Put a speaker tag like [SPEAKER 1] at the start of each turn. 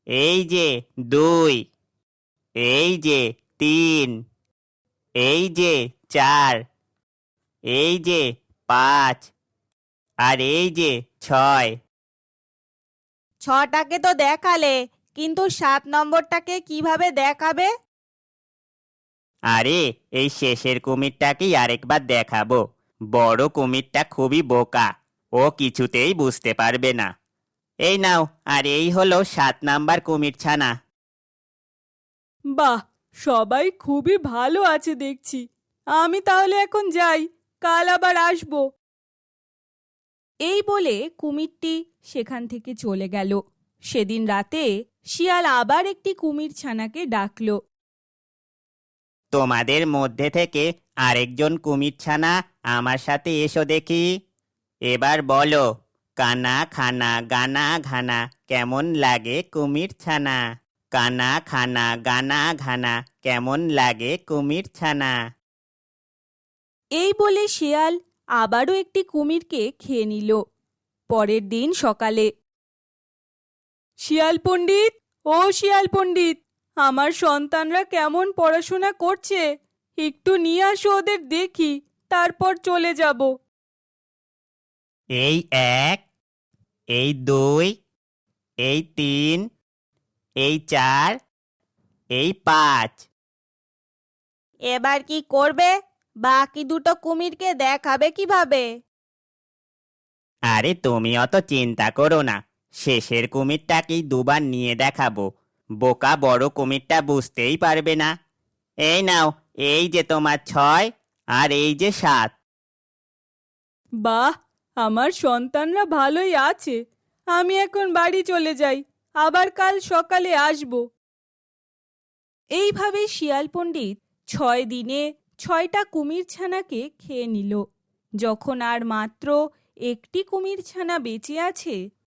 [SPEAKER 1] এই যে 2, এই যে 3, এই যে 4, এই যে 5, আর এই যে 6।
[SPEAKER 2] ছটাকে তো দেখালে, কিন্তু 7 নম্বরটাকে কিভাবে দেখাবে?
[SPEAKER 1] আরে, এই শেষের কুমিরটাকেই আরেকবার দেখাবো। বড় কুমিরটা খুবই বোকা, ও কিছুতেই বুঝতে পারবে না। এই নাও, আর এই হলো 7 নাম্বার কুমির ছানা।
[SPEAKER 3] বাহ, সবাই খুবই ভালো আছে দেখছি। আমি তাহলে এখন যাই, কাল আবার আসবো।
[SPEAKER 2] এই বলে কুমিরটি সেখান থেকে চলে গেল। সেদিন রাতে শিয়াল আবার একটি কুমির ছানাকে ডাকলো।
[SPEAKER 1] তোমাদের মধ্যে থেকে আরেকজন কুমির ছানা আমার সাথে এসো দেখি। এবার বলো, কানা খানা গানা ঘানা কেমন লাগে কুমির ছানা? কানা খানা গানা ঘানা কেমন লাগে কুমির ছানা?
[SPEAKER 2] এই বলে শিয়াল আবারও একটি কুমিরকে খেয়ে নিল। পরের দিন সকালে,
[SPEAKER 3] শিয়াল পণ্ডিত, ও শিয়াল পণ্ডিত, আমার সন্তানরা কেমন পড়াশোনা করছে, একটু নিয়ে আসো ওদের দেখি, তারপর চলে যাব।
[SPEAKER 1] এই 1, এই 2, এই 3, এই 4, এই 5।
[SPEAKER 2] এবার কি করবে? বাকি দুটো কুমিরকে দেখাবে কিভাবে?
[SPEAKER 1] আরে তুমি অত চিন্তা করো না, শেষের কুমিরটাকেই দুবার নিয়ে দেখাবো। বোকা বড় কুমিরটা বুঝতেই পারবে না। এই নাও, এই যে তোমার 6, আর এই যে 7।
[SPEAKER 3] বাহ, আমার সন্তানরা ভালোই আছে। আমি এখন বাড়ি চলে যাই, আবার কাল সকালে আসব।
[SPEAKER 2] এইভাবে শিয়াল পণ্ডিত 6 দিনে 6টা কুমির ছানাকে খেয়ে নিল। যখন আর মাত্র একটি কুমির ছানা বেঁচে আছে,